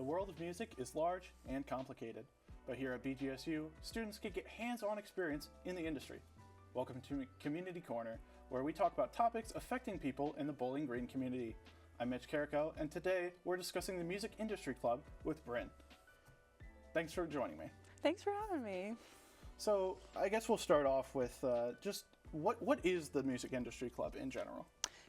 world of music is large and complicated, but here at BGSU, students can get hands-on experience in the industry. Welcome to Community Corner, where we talk about topics affecting people in the Bowling Green community. I'm Mitch Carrico, and today we're discussing the Music Industry Club with Bryn. Thanks for joining me. Thanks for having me. So I guess we'll start off with just what is the Music Industry Club in general?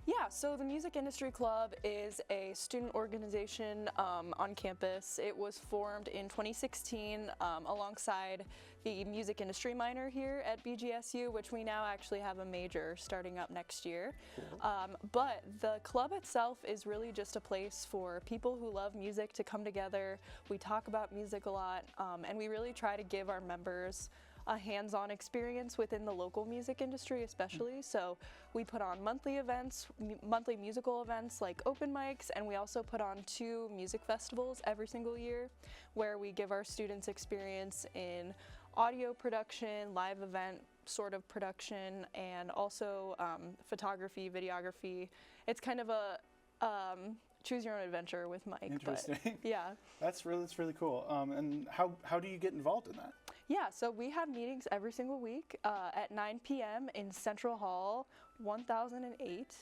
Yeah, so the Music Industry Club is a student organization on campus. It was formed in 2016 alongside the music industry minor here at BGSU, which we now actually have a major starting up next year. Cool. But the club itself is really just a place for people who love music to come together. We talk about music a lot, and we really try to give our members a hands-on experience within the local music industry especially. So we put on monthly events, monthly musical events like open mics, and we also put on 2 music festivals every single year where we give our students experience in audio production, live event sort of production, and also photography, videography. It's kind of a choose your own adventure with Mike. Interesting. But, yeah. That's really cool. And how do you get involved in that? Yeah, so we have meetings every single week at 9 p.m. in Central Hall, 1008.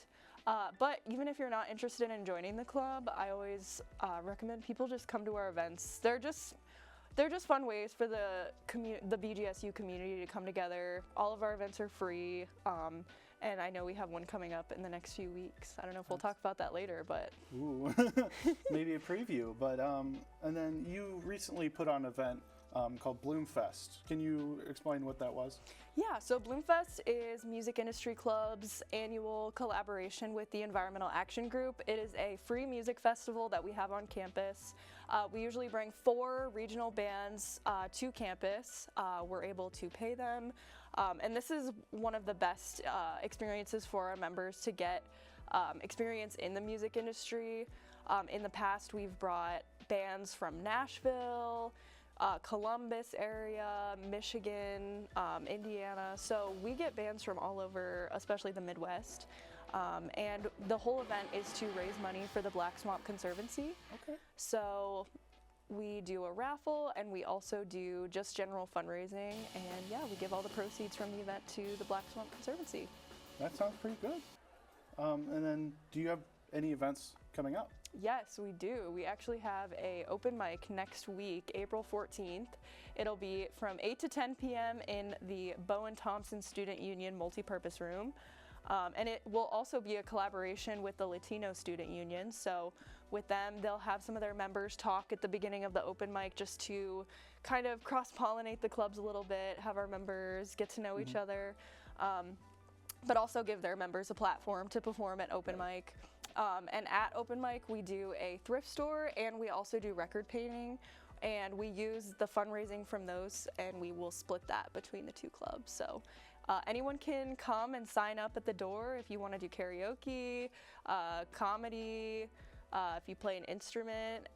But even if you're not interested in joining the club, I always recommend people just come to our events. They're just fun ways for the BGSU community to come together. All of our events are free, and I know we have one coming up in the next few weeks. I don't know if we'll talk about that later, but Ooh, maybe a preview. But and then you recently put on an event called Bloomfest. Can you explain what that was? Yeah, so Bloomfest is Music Industry Club's annual collaboration with the Environmental Action Group. It is a free music festival that we have on campus. We usually bring 4 regional bands to campus. We're able to pay them. And this is one of the best experiences for our members to get experience in the music industry. In the past, we've brought bands from Nashville, Columbus area, Michigan, Indiana. So we get bands from all over, especially the Midwest. And the whole event is to raise money for the Black Swamp Conservancy. Okay. So we do a raffle, and we also do just general fundraising. And yeah, we give all the proceeds from the event to the Black Swamp Conservancy. That sounds pretty good. And then do you have any events coming up? Yes, we do. We actually have a open mic next week, April 14th. It'll be from 8 to 10 p.m. in the Bowen Thompson Student Union multipurpose room. And it will also be a collaboration with the Latino Student Union. So with them, they'll have some of their members talk at the beginning of the open mic just to kind of cross-pollinate the clubs a little bit, have our members get to know each other, but also give their members a platform to perform at open mic. And at open mic, we do a thrift store, and we also do record painting, and we use the fundraising from those, and we will split that between the 2 clubs. So anyone can come and sign up at the door if you want to do karaoke, comedy, if you play an instrument,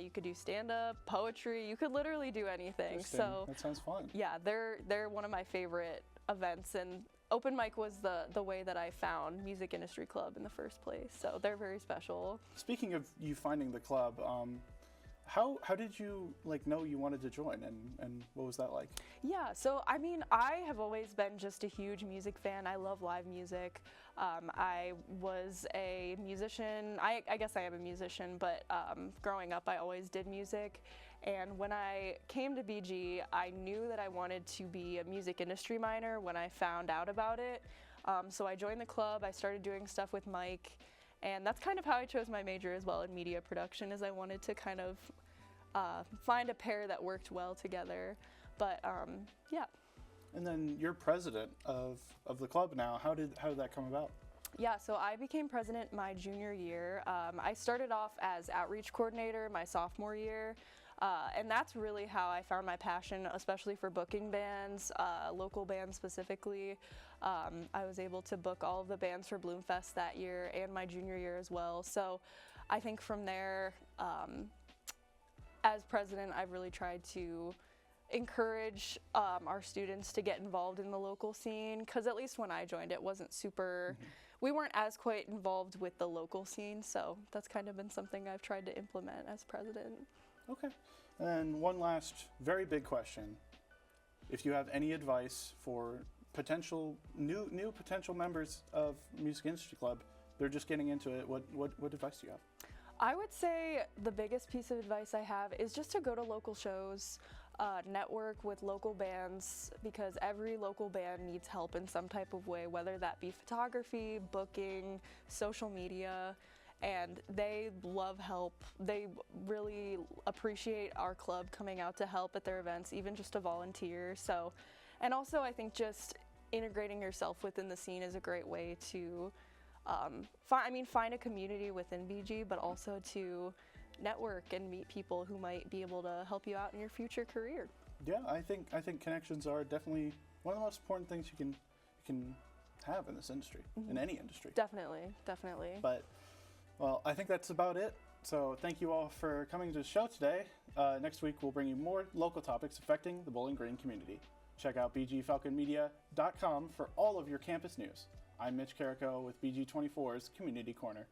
you could do stand-up, poetry, you could literally do anything. So that sounds fun. Yeah, they're one of my favorite events, and open mic was the way that I found Music Industry Club in the first place, so they're very special. Speaking of you finding the club, how did you know you wanted to join, and what was that like? Yeah, so I mean, I have always been just a huge music fan. I love live music. I was a musician. I guess I am a musician, but growing up I always did music. And when I came to BG, I knew that I wanted to be a music industry minor when I found out about it. So I joined the club, I started doing stuff with Mike, and that's kind of how I chose my major as well in media production, is I wanted to kind of find a pair that worked well together. But yeah. And then you're president of the club now. How did that come about? Yeah, so I became president my junior year. I started off as outreach coordinator my sophomore year. And that's really how I found my passion, especially for booking bands, local bands specifically. I was able to book all of the bands for Bloomfest that year and my junior year as well. So I think from there, as president, I've really tried to encourage our students to get involved in the local scene, because at least when I joined, it wasn't super, we weren't as quite involved with the local scene, so that's kind of been something I've tried to implement as president. Okay. And one last very big question. If you have any advice for potential new potential members of Music Industry Club, they're just getting into it, what advice do you have? I would say the biggest piece of advice I have is just to go to local shows, network with local bands, because every local band needs help in some type of way, whether that be photography, booking, social media, and they love help. They really appreciate our club coming out to help at their events, even just to volunteer. So, and also I think just integrating yourself within the scene is a great way to find a community within BG, but also to network and meet people who might be able to help you out in your future career. Yeah, I think connections are definitely one of the most important things you can have in this industry, in any industry. Definitely. But, well, I think that's about it. So thank you all for coming to the show today. Next week we'll bring you more local topics affecting the Bowling Green community. Check out bgfalconmedia.com for all of your campus news. I'm Mitch Carrico with BG24's Community Corner.